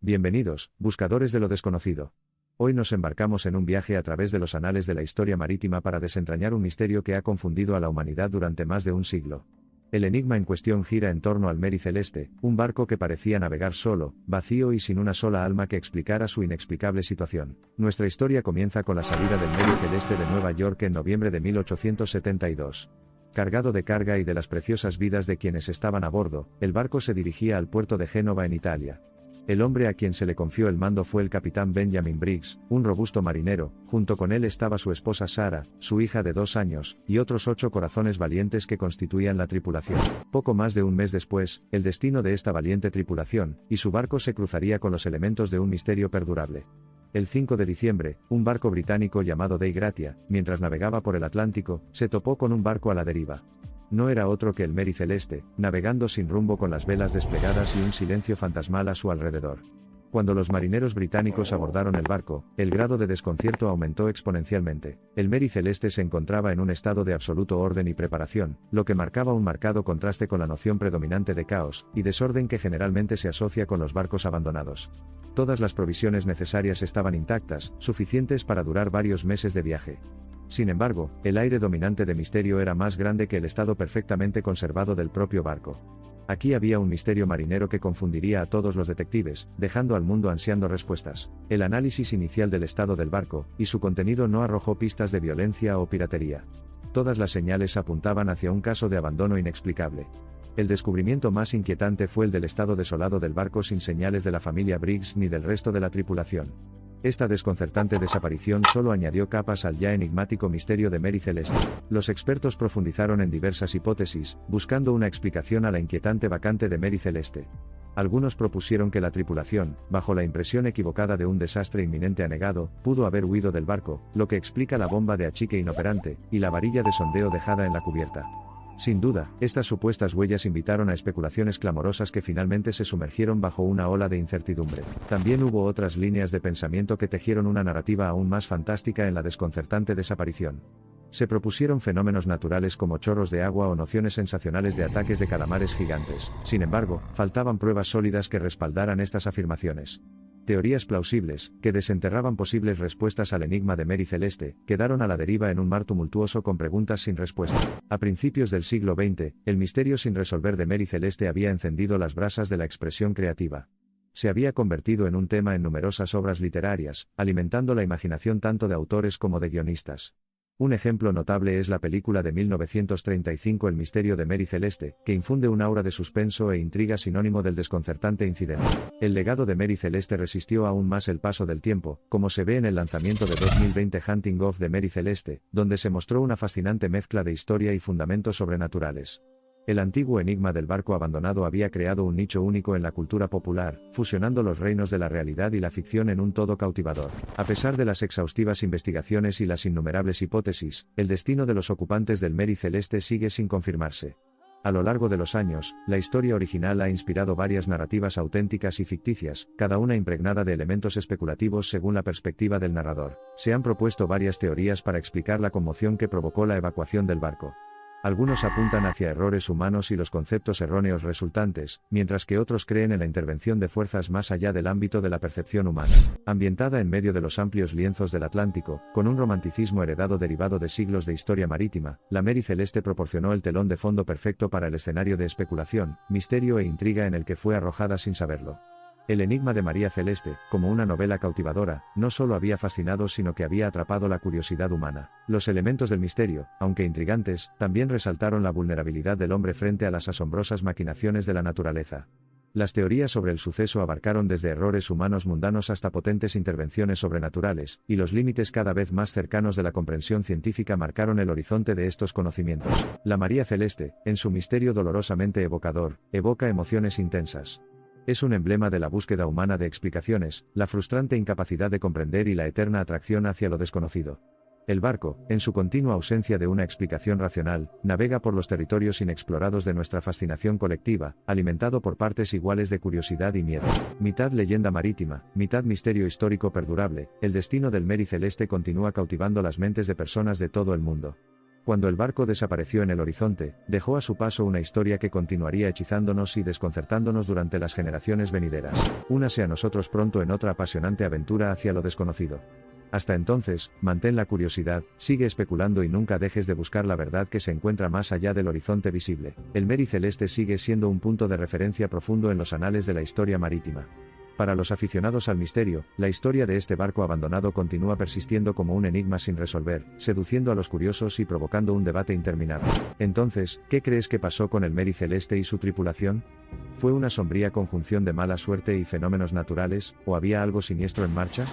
Bienvenidos, buscadores de lo desconocido. Hoy nos embarcamos en un viaje a través de los anales de la historia marítima para desentrañar un misterio que ha confundido a la humanidad durante más de un siglo. El enigma en cuestión gira en torno al Mary Celeste, un barco que parecía navegar solo, vacío y sin una sola alma que explicara su inexplicable situación. Nuestra historia comienza con la salida del Mary Celeste de Nueva York en noviembre de 1872. Cargado de carga y de las preciosas vidas de quienes estaban a bordo, el barco se dirigía al puerto de Génova en Italia. El hombre a quien se le confió el mando fue el capitán Benjamin Briggs, un robusto marinero. Junto con él estaba su esposa Sarah, su hija de 2 años, y otros 8 corazones valientes que constituían la tripulación. Poco más de un mes después, el destino de esta valiente tripulación, y su barco se cruzaría con los elementos de un misterio perdurable. El 5 de diciembre, un barco británico llamado Dei Gratia, mientras navegaba por el Atlántico, se topó con un barco a la deriva. No era otro que el Mary Celeste, navegando sin rumbo con las velas desplegadas y un silencio fantasmal a su alrededor. Cuando los marineros británicos abordaron el barco, el grado de desconcierto aumentó exponencialmente. El Mary Celeste se encontraba en un estado de absoluto orden y preparación, lo que marcaba un marcado contraste con la noción predominante de caos y desorden que generalmente se asocia con los barcos abandonados. Todas las provisiones necesarias estaban intactas, suficientes para durar varios meses de viaje. Sin embargo, el aire dominante de misterio era más grande que el estado perfectamente conservado del propio barco. Aquí había un misterio marinero que confundiría a todos los detectives, dejando al mundo ansiando respuestas. El análisis inicial del estado del barco, y su contenido no arrojó pistas de violencia o piratería. Todas las señales apuntaban hacia un caso de abandono inexplicable. El descubrimiento más inquietante fue el del estado desolado del barco sin señales de la familia Briggs ni del resto de la tripulación. Esta desconcertante desaparición solo añadió capas al ya enigmático misterio de Mary Celeste. Los expertos profundizaron en diversas hipótesis, buscando una explicación a la inquietante vacante de Mary Celeste. Algunos propusieron que la tripulación, bajo la impresión equivocada de un desastre inminente anegado, pudo haber huido del barco, lo que explica la bomba de achique inoperante, y la varilla de sondeo dejada en la cubierta. Sin duda, estas supuestas huellas invitaron a especulaciones clamorosas que finalmente se sumergieron bajo una ola de incertidumbre. También hubo otras líneas de pensamiento que tejieron una narrativa aún más fantástica en la desconcertante desaparición. Se propusieron fenómenos naturales como chorros de agua o nociones sensacionales de ataques de calamares gigantes. Sin embargo, faltaban pruebas sólidas que respaldaran estas afirmaciones. Teorías plausibles, que desenterraban posibles respuestas al enigma de Mary Celeste, quedaron a la deriva en un mar tumultuoso con preguntas sin respuesta. A principios del siglo XX, el misterio sin resolver de Mary Celeste había encendido las brasas de la expresión creativa. Se había convertido en un tema en numerosas obras literarias, alimentando la imaginación tanto de autores como de guionistas. Un ejemplo notable es la película de 1935 El misterio de Mary Celeste, que infunde un aura de suspenso e intriga sinónimo del desconcertante incidente. El legado de Mary Celeste resistió aún más el paso del tiempo, como se ve en el lanzamiento de 2020 Hunting of the Mary Celeste, donde se mostró una fascinante mezcla de historia y fundamentos sobrenaturales. El antiguo enigma del barco abandonado había creado un nicho único en la cultura popular, fusionando los reinos de la realidad y la ficción en un todo cautivador. A pesar de las exhaustivas investigaciones y las innumerables hipótesis, el destino de los ocupantes del Mary Celeste sigue sin confirmarse. A lo largo de los años, la historia original ha inspirado varias narrativas auténticas y ficticias, cada una impregnada de elementos especulativos según la perspectiva del narrador. Se han propuesto varias teorías para explicar la conmoción que provocó la evacuación del barco. Algunos apuntan hacia errores humanos y los conceptos erróneos resultantes, mientras que otros creen en la intervención de fuerzas más allá del ámbito de la percepción humana. Ambientada en medio de los amplios lienzos del Atlántico, con un romanticismo heredado derivado de siglos de historia marítima, la Mary Celeste proporcionó el telón de fondo perfecto para el escenario de especulación, misterio e intriga en el que fue arrojada sin saberlo. El enigma de María Celeste, como una novela cautivadora, no solo había fascinado sino que había atrapado la curiosidad humana. Los elementos del misterio, aunque intrigantes, también resaltaron la vulnerabilidad del hombre frente a las asombrosas maquinaciones de la naturaleza. Las teorías sobre el suceso abarcaron desde errores humanos mundanos hasta potentes intervenciones sobrenaturales, y los límites cada vez más cercanos de la comprensión científica marcaron el horizonte de estos conocimientos. La María Celeste, en su misterio dolorosamente evocador, evoca emociones intensas. Es un emblema de la búsqueda humana de explicaciones, la frustrante incapacidad de comprender y la eterna atracción hacia lo desconocido. El barco, en su continua ausencia de una explicación racional, navega por los territorios inexplorados de nuestra fascinación colectiva, alimentado por partes iguales de curiosidad y miedo. Mitad leyenda marítima, mitad misterio histórico perdurable, el destino del Mary Celeste continúa cautivando las mentes de personas de todo el mundo. Cuando el barco desapareció en el horizonte, dejó a su paso una historia que continuaría hechizándonos y desconcertándonos durante las generaciones venideras. Únase a nosotros pronto en otra apasionante aventura hacia lo desconocido. Hasta entonces, mantén la curiosidad, sigue especulando y nunca dejes de buscar la verdad que se encuentra más allá del horizonte visible. El Mary Celeste sigue siendo un punto de referencia profundo en los anales de la historia marítima. Para los aficionados al misterio, la historia de este barco abandonado continúa persistiendo como un enigma sin resolver, seduciendo a los curiosos y provocando un debate interminable. Entonces, ¿qué crees que pasó con el Mary Celeste y su tripulación? ¿Fue una sombría conjunción de mala suerte y fenómenos naturales, o había algo siniestro en marcha?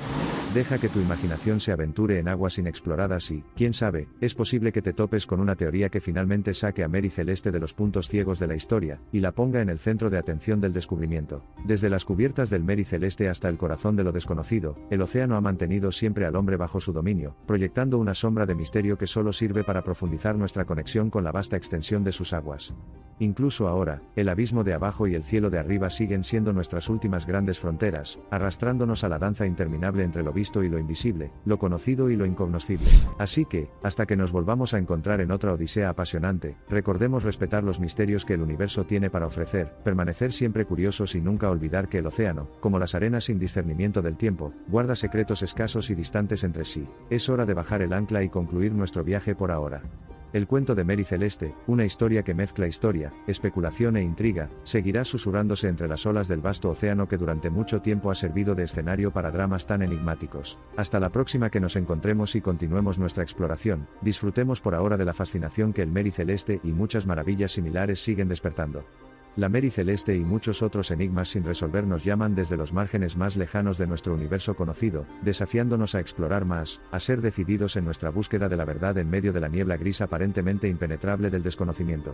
Deja que tu imaginación se aventure en aguas inexploradas y, quién sabe, es posible que te topes con una teoría que finalmente saque a Mary Celeste de los puntos ciegos de la historia, y la ponga en el centro de atención del descubrimiento. Desde las cubiertas del Mary Celeste hasta el corazón de lo desconocido, el océano ha mantenido siempre al hombre bajo su dominio, proyectando una sombra de misterio que solo sirve para profundizar nuestra conexión con la vasta extensión de sus aguas. Incluso ahora, el abismo de abajo y el cielo de arriba siguen siendo nuestras últimas grandes fronteras, arrastrándonos a la danza interminable entre lo visto y lo invisible, lo conocido y lo incognoscible. Así que, hasta que nos volvamos a encontrar en otra odisea apasionante, recordemos respetar los misterios que el universo tiene para ofrecer, permanecer siempre curiosos y nunca olvidar que el océano, como las arenas sin discernimiento del tiempo, guarda secretos escasos y distantes entre sí. Es hora de bajar el ancla y concluir nuestro viaje por ahora. El cuento de Mary Celeste, una historia que mezcla historia, especulación e intriga, seguirá susurrándose entre las olas del vasto océano que durante mucho tiempo ha servido de escenario para dramas tan enigmáticos. Hasta la próxima que nos encontremos y continuemos nuestra exploración, disfrutemos por ahora de la fascinación que el Mary Celeste y muchas maravillas similares siguen despertando. La Mary Celeste y muchos otros enigmas sin resolver nos llaman desde los márgenes más lejanos de nuestro universo conocido, desafiándonos a explorar más, a ser decididos en nuestra búsqueda de la verdad en medio de la niebla gris aparentemente impenetrable del desconocimiento.